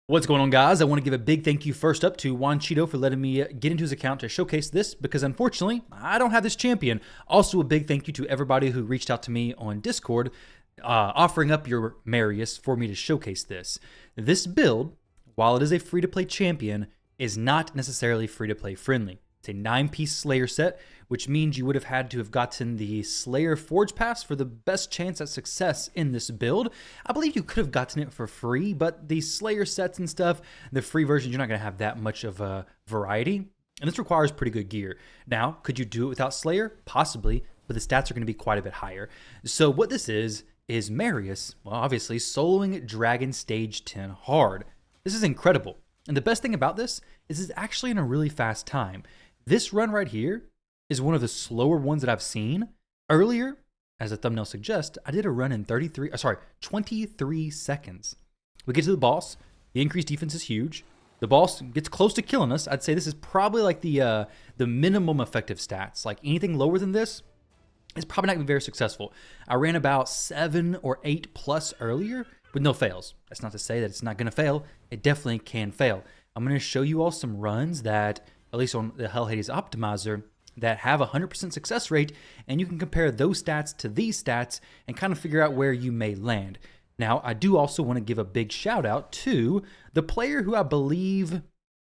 What's going on, guys? I want to give a big thank you first up to Juan Cheeto for letting me get into his account to showcase this because unfortunately, I don't have this champion. Also, a big thank you to everybody who reached out to me on Discord offering up your Marius for me to showcase this. This build, while it is a free-to-play champion, is not necessarily free-to-play friendly. It's a 9-piece Slayer set, which means you would have had to have gotten the Slayer Forge Pass for the best chance at success in this build. I believe you could have gotten it for free, but the Slayer sets and stuff, the free versions, you're not going to have that much of a variety. And this requires pretty good gear. Now, could you do it without Slayer? Possibly, but the stats are going to be quite a bit higher. So what this is Marius, well, obviously, soloing Dragon Stage 10 hard. This is incredible. And the best thing about this is it's actually in a really fast time. This run right here is one of the slower ones that I've seen. Earlier, as the thumbnail suggests, I did a run in 23 seconds. We get to the boss. The increased defense is huge. The boss gets close to killing us. I'd say this is probably like the minimum effective stats. Like anything lower than this, it's probably not going to be very successful. I ran about 7 or 8 plus earlier with no fails. That's not to say that it's not going to fail. It definitely can fail. I'm going to show you all some runs that, at least on the Hell Hades Optimizer, that have a 100% success rate, and you can compare those stats to these stats and kind of figure out where you may land. Now, I do also want to give a big shout out to the player who I believe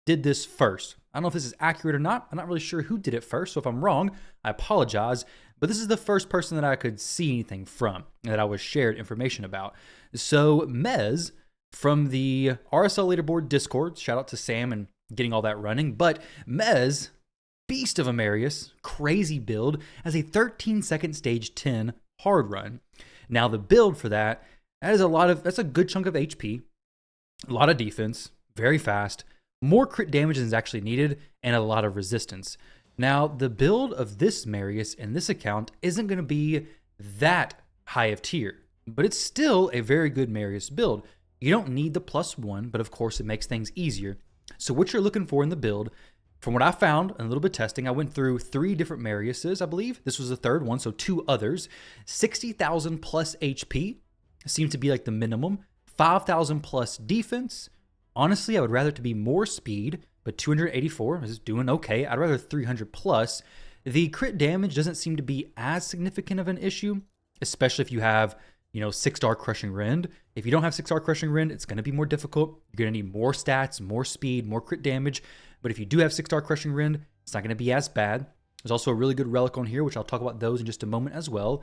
did this first. I don't know if this is accurate or not. I'm not really sure who did it first, so if I'm wrong, I apologize. But this is the first person that I could see anything from, that I was shared information about. So Mez from the RSL Leaderboard Discord, shout out to Sam and getting all that running, but Mez, beast of a Marius, crazy build, has a 13-second stage 10 hard run. Now the build for that's a good chunk of HP, a lot of defense, very fast, more crit damage than is actually needed, and a lot of resistance. Now the build of this Marius in this account isn't going to be that high of tier, but it's still a very good Marius build. You don't need the +1, but of course it makes things easier. So what you're looking for in the build, from what I found and a little bit of testing, I went through 3 different Mariuses, I believe. This was the third one, so 2 others. 60,000 plus HP seemed to be like the minimum. 5,000 plus defense. Honestly, I would rather it to be more speed, but 284 is doing okay. I'd rather 300 plus. The crit damage doesn't seem to be as significant of an issue, especially if you have 6-star Crushing Rend. If you don't have 6-star Crushing Rend, it's going to be more difficult. You're going to need more stats, more speed, more crit damage. But if you do have 6-star Crushing Rend, it's not going to be as bad. There's also a really good relic on here, which I'll talk about those in just a moment as well.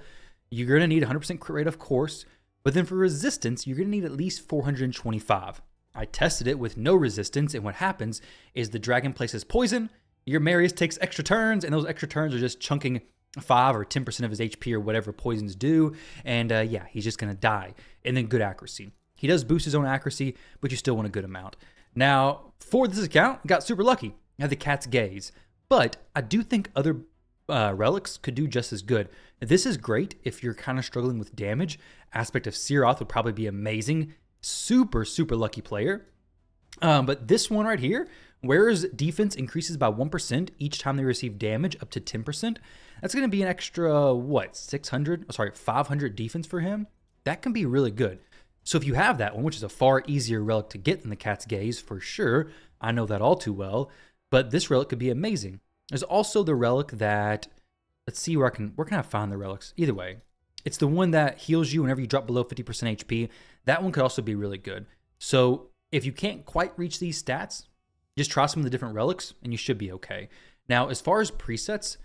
You're going to need 100% crit rate, of course. But then for resistance, you're going to need at least 425. I tested it with no resistance, and what happens is the dragon places poison, your Marius takes extra turns, and those extra turns are just chunking 5 or 10% of his HP or whatever poisons do, and yeah, he's just going to die. And then good accuracy. He does boost his own accuracy, but you still want a good amount. Now, for this account, I got super lucky. I had the Cat's Gaze, but I do think other relics could do just as good. This is great if you're kind of struggling with damage. Aspect of Seeroth would probably be amazing. Super, super lucky player. But this one right here, whereas defense increases by 1% each time they receive damage up to 10%, that's going to be an extra, 500 defense for him? That can be really good. So if you have that one, which is a far easier relic to get than the Cat's Gaze, for sure, I know that all too well, but this relic could be amazing. There's also the relic that, let's see where can I find the relics? Either way, it's the one that heals you whenever you drop below 50% HP. That one could also be really good. So if you can't quite reach these stats, just try some of the different relics and you should be okay. Now, as far as presets,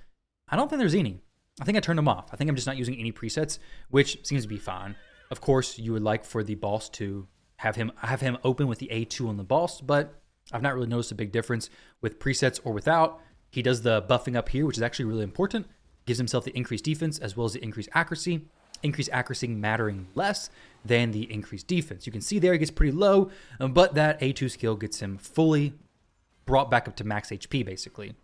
I don't think there's any. I think I turned them off. I think I'm just not using any presets, which seems to be fine. Of course, you would like for the boss to have him open with the A2 on the boss, but I've not really noticed a big difference with presets or without. He does the buffing up here, which is actually really important. Gives himself the increased defense as well as the increased accuracy. Increased accuracy mattering less than the increased defense. You can see there he gets pretty low, but that A2 skill gets him fully brought back up to max HP, basically.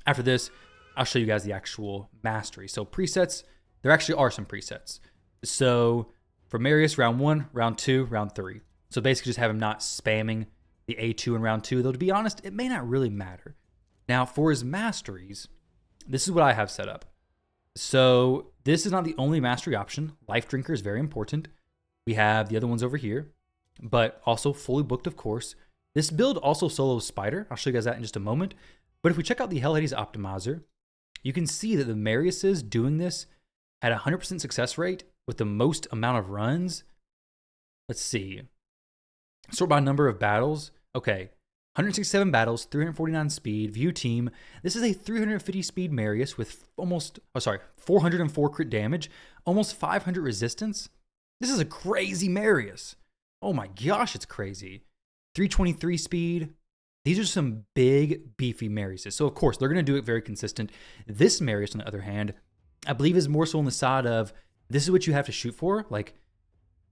After this, I'll show you guys the actual mastery. So presets, there actually are some presets. So for Marius, round 1, round 2, round 3. So basically just have him not spamming the A2 in round 2, though to be honest, it may not really matter. Now for his masteries, this is what I have set up. So this is not the only mastery option. Life Drinker is very important. We have the other ones over here. but also fully booked, of course. This build also solos Spider. I'll show you guys that in just a moment. But if we check out the Hell Hades Optimizer, you can see that the Marius is doing this at a 100% success rate with the most amount of runs. Let's see. Sort by number of battles. Okay. 167 battles, 349 speed, view team. This is a 350 speed Marius with 404 crit damage, almost 500 resistance. This is a crazy Marius. Oh my gosh, it's crazy. 323 speed. These are some big, beefy Mariuses. So of course, they're going to do it very consistent. This Marius, on the other hand, I believe is more so on the side of, this is what you have to shoot for, like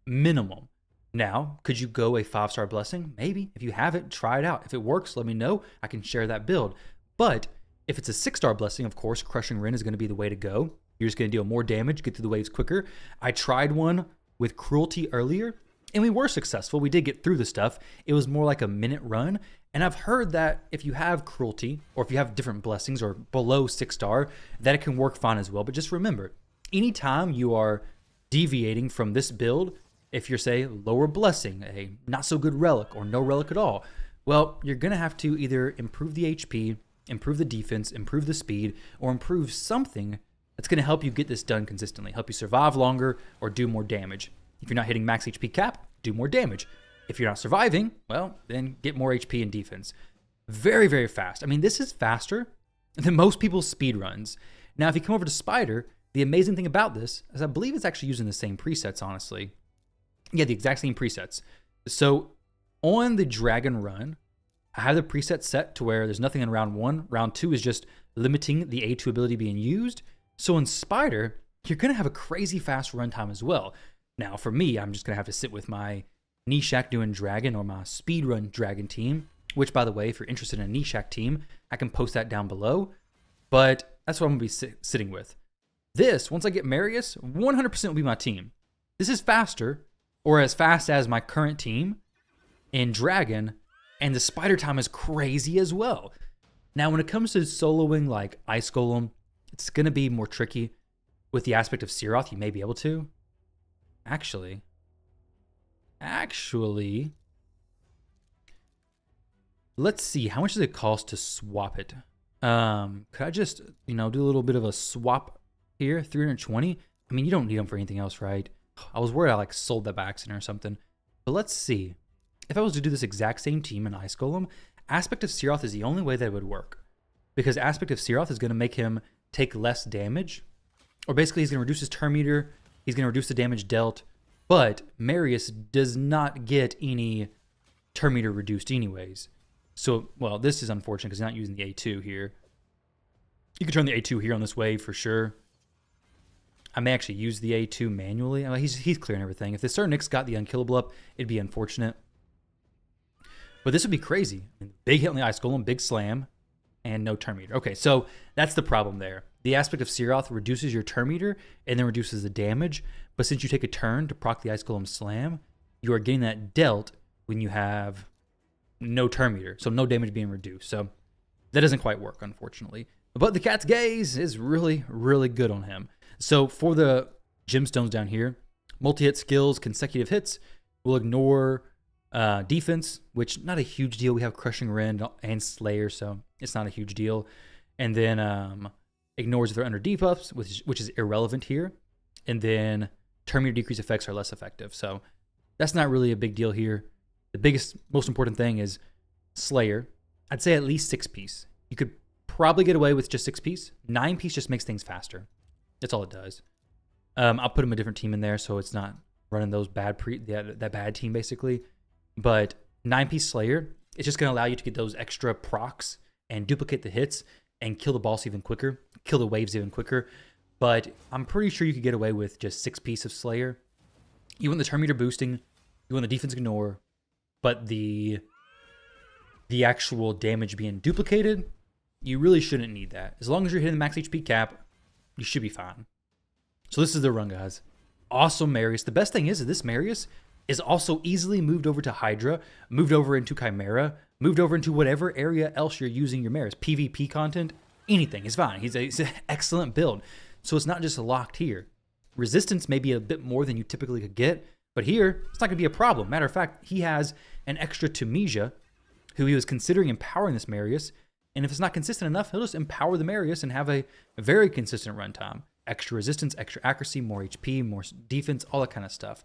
minimum. Now, could you go a 5-star blessing? Maybe. If you have it, try it out. If it works, let me know. I can share that build. But if it's a 6-star blessing, of course, Crushing Rin is going to be the way to go. You're just going to deal more damage, get through the waves quicker. I tried one with Cruelty earlier, and we were successful. We did get through the stuff. It was more like a minute run. And I've heard that if you have Cruelty, or if you have different blessings or below 6-star, that it can work fine as well. But just remember, anytime you are deviating from this build, if you're, say, lower blessing, a not so good relic, or no relic at all, well, you're going to have to either improve the HP, improve the defense, improve the speed, or improve something that's going to help you get this done consistently, help you survive longer, or do more damage. If you're not hitting max HP cap, do more damage. If you're not surviving, well, then get more HP and defense. Very, very fast. I mean, this is faster than most people's speed runs. Now, if you come over to Spider, the amazing thing about this is I believe it's actually using the same presets, honestly. Yeah, the exact same presets. So on the Dragon run, I have the preset set to where there's nothing in round 1. Round 2 is just limiting the A2 ability being used. So in Spider, you're going to have a crazy fast runtime as well. Now, for me, I'm just going to have to sit with my Nishak doing Dragon or my speedrun Dragon team, which, by the way, if you're interested in a Nishak team, I can post that down below. But that's what I'm going to be sitting with. This, once I get Marius, 100% will be my team. This is faster, or as fast as my current team in Dragon, and the Spider time is crazy as well. Now, when it comes to soloing like Ice Golem, it's going to be more tricky. With the aspect of Siroth, you may be able to. Actually, let's see. How much does it cost to swap it? Could I just, do a little bit of a swap here? 320? I mean, you don't need them for anything else, right? I was worried I sold that by accident or something. But let's see. If I was to do this exact same team in Ice Golem, Aspect of Siroth is the only way that it would work. Because Aspect of Siroth is going to make him take less damage. Or basically, he's going to reduce his turn meter. He's going to reduce the damage dealt. But Marius does not get any turn meter reduced anyways. So, well, this is unfortunate because he's not using the A2 here. You can turn the A2 here on this wave for sure. I may actually use the A2 manually. He's clearing everything. If the Sir Nyx got the unkillable up, it'd be unfortunate. But this would be crazy. Big hit on the Ice Golem, big slam, and no turn meter. Okay, so that's the problem there. The Aspect of Siroth reduces your turn meter and then reduces the damage. But since you take a turn to proc the Ice Golem slam, you are getting that dealt when you have no turn meter. So no damage being reduced. So that doesn't quite work, unfortunately. But the Cat's Gaze is really, really good on him. So for the gemstones down here, multi-hit skills, consecutive hits, will ignore defense, which not a huge deal. We have Crushing Rin and Slayer, so it's not a huge deal. And then ignores if they're under debuffs, which is irrelevant here. And then turn meter decrease effects are less effective. So that's not really a big deal here. The biggest, most important thing is Slayer. I'd say at least 6-piece. You could probably get away with just 6-piece. 9-piece just makes things faster. That's all it does. I'll put him a different team in there so it's not running those bad that bad team basically. But 9-piece Slayer, it's just going to allow you to get those extra procs and duplicate the hits and kill the boss even quicker, kill the waves even quicker. But I'm pretty sure you could get away with just 6-piece of Slayer. You want the turn meter boosting, you want the defense ignore, but the actual damage being duplicated, you really shouldn't need that. As long as you're hitting the max HP cap, you should be fine. So this is the run, guys. Awesome Marius. The best thing is that this Marius is also easily moved over to Hydra, moved over into Chimera, moved over into whatever area else you're using your Marius. PvP content, anything is fine. He's an excellent build. So it's not just locked here. Resistance may be a bit more than you typically could get, But here, it's not going to be a problem. Matter of fact, he has an extra Tunisia, who he was considering empowering this Marius. And if it's not consistent enough, he'll just empower the Marius and have a very consistent runtime. Extra resistance, extra accuracy, more HP, more defense, all that kind of stuff.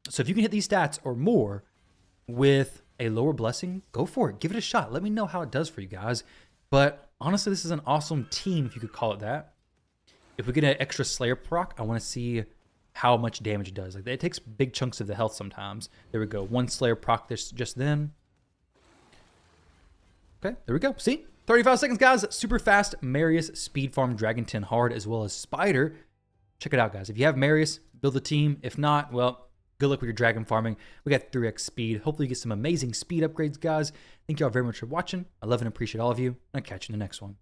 So if you can hit these stats or more with a lower blessing, go for it. Give it a shot. Let me know how it does for you guys. But honestly, this is an awesome team, if you could call it that. If we get an extra Slayer proc, I want to see how much damage it does. Like, it takes big chunks of the health sometimes. There we go. 1 Slayer proc this just then. Okay, there we go. See? 35 seconds, guys. Super fast Marius speed farm Dragon 10 hard as well as Spider. Check it out, guys. If you have Marius, build a team. If not, well, good luck with your dragon farming. We got 3x speed. Hopefully you get some amazing speed upgrades, guys. Thank you all very much for watching. I love and appreciate all of you. And I'll catch you in the next one.